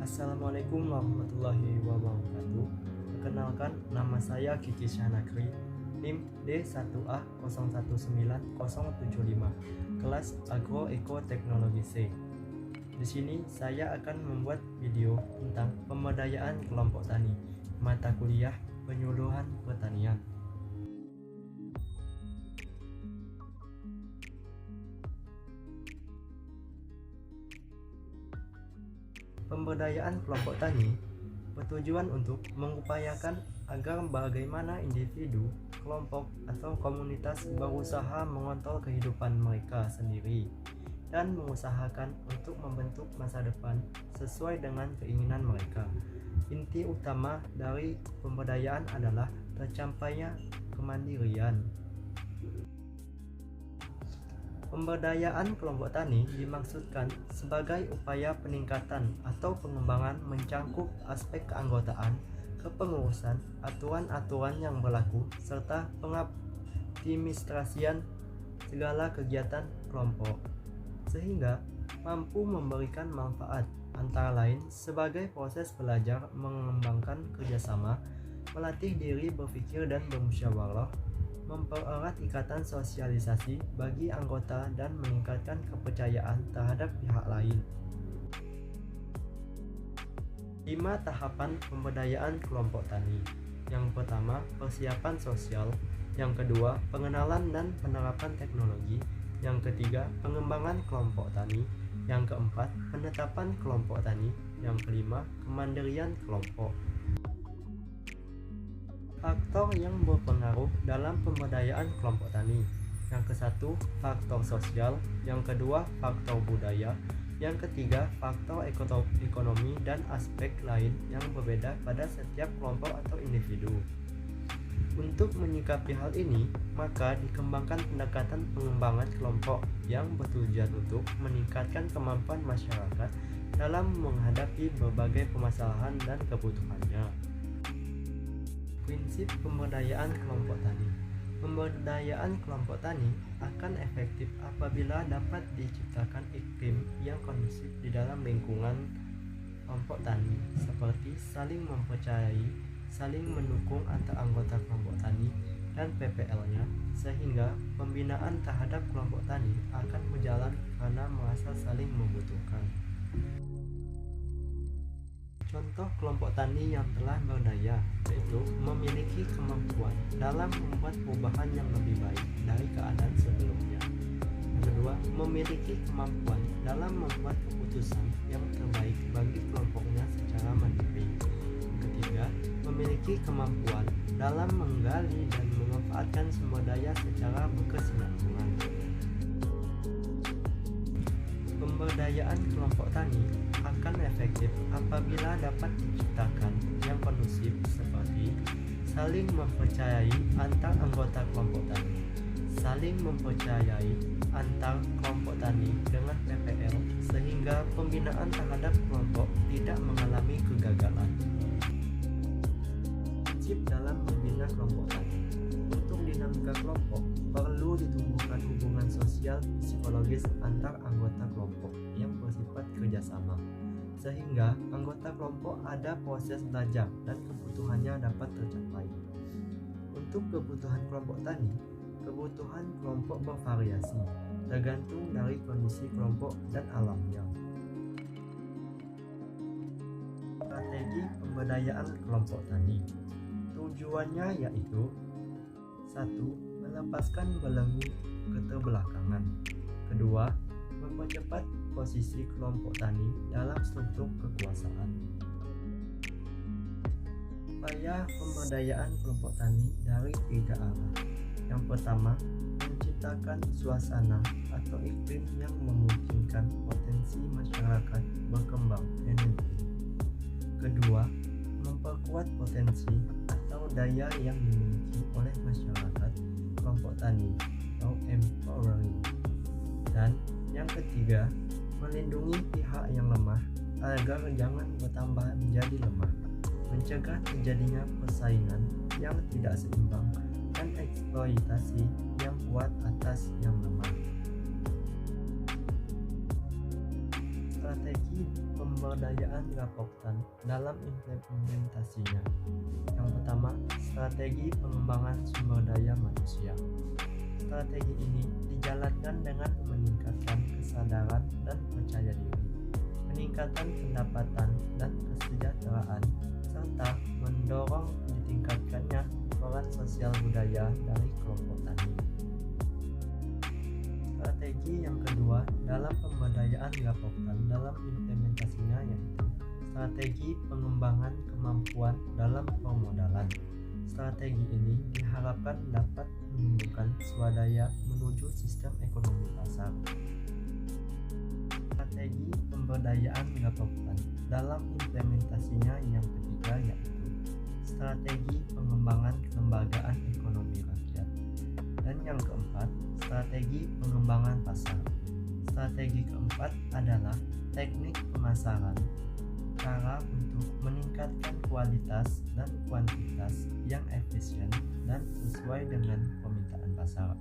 Assalamualaikum warahmatullahi wabarakatuh. Perkenalkan, nama saya Kiki Syanakri, NIM D1A019075, kelas Agroekoteknologi C. Di sini saya akan membuat video tentang pemberdayaan kelompok tani, mata kuliah penyuluhan pertanian. Pemberdayaan kelompok tani bertujuan untuk mengupayakan agar bagaimana individu, kelompok, atau komunitas berusaha mengontrol kehidupan mereka sendiri dan mengusahakan untuk membentuk masa depan sesuai dengan keinginan mereka. Inti utama dari pemberdayaan adalah tercapainya kemandirian. Pemberdayaan kelompok tani dimaksudkan sebagai upaya peningkatan atau pengembangan mencangkup aspek keanggotaan, kepengurusan, aturan-aturan yang berlaku, serta pengadministrasian segala kegiatan kelompok, sehingga mampu memberikan manfaat, antara lain sebagai proses belajar mengembangkan kerjasama, melatih diri berpikir dan bermusyawarah, mempererat ikatan sosialisasi bagi anggota dan meningkatkan kepercayaan terhadap pihak lain. 5 tahapan pemberdayaan kelompok tani. Yang pertama, persiapan sosial. Yang kedua, pengenalan dan penerapan teknologi. Yang ketiga, pengembangan kelompok tani. Yang keempat, penetapan kelompok tani. Yang kelima, kemandirian kelompok. Faktor yang berpengaruh dalam pemberdayaan kelompok tani. Yang ke-1, faktor sosial. Yang kedua, faktor budaya. Yang ketiga, faktor ekonomi dan aspek lain yang berbeda pada setiap kelompok atau individu. Untuk menyikapi hal ini, maka dikembangkan pendekatan pengembangan kelompok yang bertujuan untuk meningkatkan kemampuan masyarakat dalam menghadapi berbagai permasalahan dan kebutuhannya. Prinsip pemberdayaan kelompok tani. Pemberdayaan kelompok tani akan efektif apabila dapat diciptakan iklim yang kondusif di dalam lingkungan kelompok tani, seperti saling mempercayai, saling mendukung antar anggota kelompok tani dan PPL-nya, sehingga pembinaan terhadap kelompok tani akan berjalan karena merasa saling membutuhkan. Contoh kelompok tani yang telah berdaya, yaitu memiliki kemampuan dalam membuat perubahan yang lebih baik dari keadaan sebelumnya. Yang kedua, memiliki kemampuan dalam membuat keputusan yang terbaik bagi kelompoknya secara mandiri. Yang ketiga, memiliki kemampuan dalam menggali dan memanfaatkan sumber daya secara berkesinambungan. Pemberdayaan kelompok tani akan efektif apabila dapat diciptakan yang kondusif, seperti saling mempercayai antar anggota kelompok tani, saling mempercayai antar kelompok tani dengan PPL, sehingga pembinaan terhadap kelompok tidak mengalami kegagalan. Prinsip dalam membina kelompok tani. Untuk dinamika kelompok, perlu ditumbuhkan hubungan sosial psikologis antar anggota kelompok yang bersifat kerjasama, sehingga anggota kelompok ada proses belajar dan kebutuhannya dapat tercapai. Untuk kebutuhan kelompok tani, kebutuhan kelompok bervariasi, tergantung dari kondisi kelompok dan alamnya. Strategi pemberdayaan kelompok tani. Tujuannya yaitu 1. Melepaskan belenggu keterbelakangan. Kedua, mempercepat posisi kelompok tani dalam struktur kekuasaan. Upaya pemberdayaan kelompok tani dari 3 arah. Yang pertama, menciptakan suasana atau iklim yang memungkinkan potensi masyarakat berkembang energi. Kedua, memperkuat potensi atau daya yang dimiliki oleh masyarakat kelompok tani atau empowering. Dan yang ketiga, melindungi pihak yang lemah agar jangan bertambah menjadi lemah, mencegah terjadinya persaingan yang tidak seimbang dan eksploitasi yang kuat atas yang lemah. Strategi pemberdayaan kelompok tani dalam implementasinya. Yang pertama, strategi pengembangan sumber daya manusia. Strategi ini dijalankan dengan meningkatkan kesadaran dan percaya diri, peningkatan pendapatan dan kesejahteraan, serta mendorong ditingkatkannya peran sosial budaya dari kelompok tani. Strategi yang kedua dalam pemberdayaan kelompok tani dalam implementasinya yaitu strategi pengembangan kemampuan dalam permodalan. Strategi ini diharapkan dapat menumbuhkan swadaya menuju sistem ekonomi pasar. Strategi pemberdayaan kelompok tani dalam implementasinya yang ketiga yaitu strategi pengembangan kelembagaan ekonomi rakyat. Dan yang keempat, strategi pengembangan pasar. Strategi keempat adalah teknik pemasaran, cara untuk meningkatkan kualitas dan kuantitas yang efisien dan sesuai dengan permintaan pasar.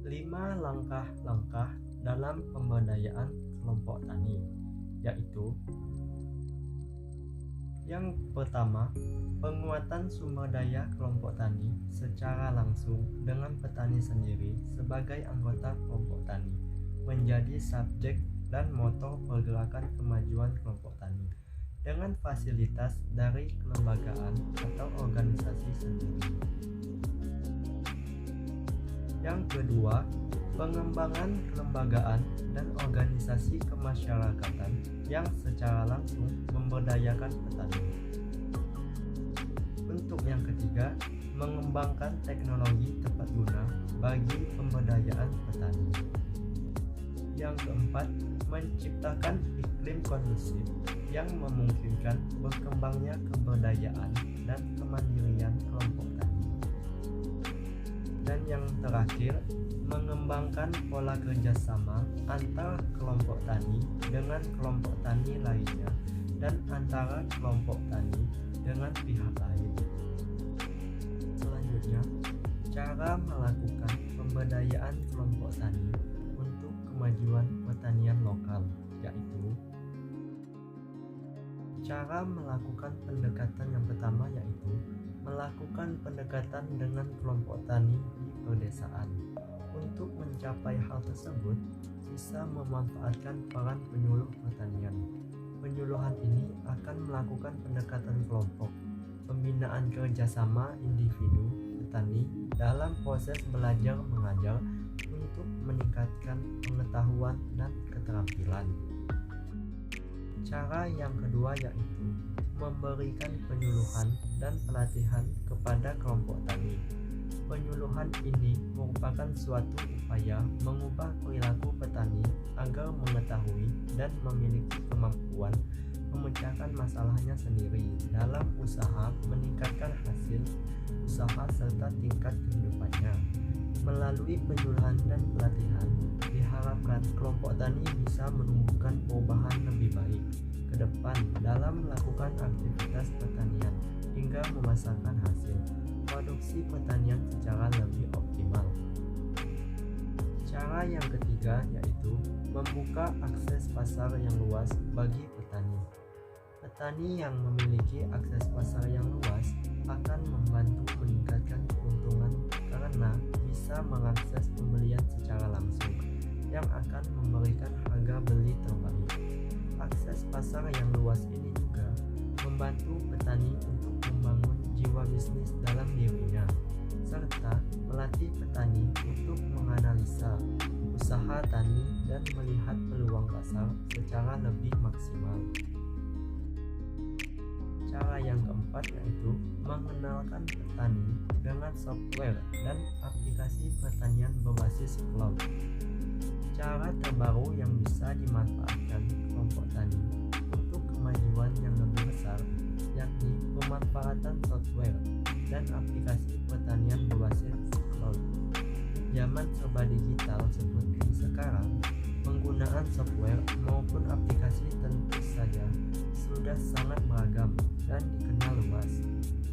5 langkah-langkah dalam pemberdayaan kelompok tani, yaitu yang pertama, penguatan sumber daya kelompok tani secara langsung dengan petani sendiri sebagai anggota kelompok tani menjadi subjek dan motor pergerakan kemajuan kelompok tani dengan fasilitas dari kelembagaan atau organisasi sendiri. Yang kedua, pengembangan kelembagaan dan organisasi kemasyarakatan yang secara langsung memberdayakan petani. Untuk yang ketiga, mengembangkan teknologi tepat guna bagi pemberdayaan petani. Yang keempat, menciptakan iklim kondusif yang memungkinkan berkembangnya keberdayaan dan kemandirian kelompok tani. Dan yang terakhir, mengembangkan pola kerjasama antara kelompok tani dengan kelompok tani lainnya dan antara kelompok tani dengan pihak lain. Selanjutnya, cara melakukan pemberdayaan kelompok tani untuk kemajuan pertanian lokal, yaitu cara melakukan pendekatan yang pertama yaitu melakukan pendekatan dengan kelompok tani di pedesaan. Untuk mencapai hal tersebut, bisa memanfaatkan peran penyuluh pertanian. Penyuluhan ini akan melakukan pendekatan kelompok, pembinaan kerjasama individu petani dalam proses belajar mengajar untuk meningkatkan pengetahuan dan keterampilan. Cara yang kedua yaitu memberikan penyuluhan dan pelatihan kepada kelompok tani. Penyuluhan ini merupakan suatu upaya mengubah perilaku petani agar mengetahui dan memiliki kemampuan memecahkan masalahnya sendiri dalam usaha meningkatkan hasil usaha serta tingkat kehidupannya. Melalui penyuluhan dan pelatihan, diharapkan kelompok tani bisa menumbuhkan perubahan lebih baik ke depan dalam melakukan aktivitas pertanian hingga memasarkan hasil produksi pertanian secara lebih optimal. Cara yang ketiga yaitu membuka akses pasar yang luas bagi petani. Petani yang memiliki akses pasar yang luas akan membantu meningkatkan keuntungan karena bisa mengakses pembelian secara langsung yang akan memberikan harga beli terbaik. Akses pasar yang luas ini juga membantu petani untuk membangun jiwa bisnis dalam dirinya, serta melatih petani untuk menganalisa usaha tani dan melihat peluang pasar secara lebih maksimal. Cara yang keempat yaitu mengenalkan petani dengan software dan aplikasi pertanian berbasis cloud. Cara terbaru yang bisa dimanfaatkan kelompok tani untuk kemajuan yang lebih besar yakni pemanfaatan software dan aplikasi pertanian berbasis cloud. Zaman serba digital seperti sekarang, penggunaan software maupun aplikasi tentu saja sudah sangat beragam dan dikenal luas.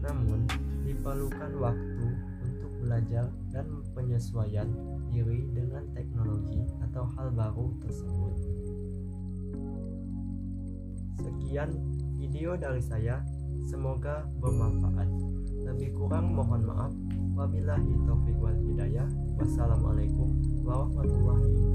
Namun, diperlukan waktu untuk belajar dan penyesuaian diri dengan teknologi atau hal baru tersebut. Sekian video dari saya, semoga bermanfaat. Lebih kurang mohon maaf. Wabillahi taufiq wal hidayah. Wassalamualaikum warahmatullahi wabarakatuh.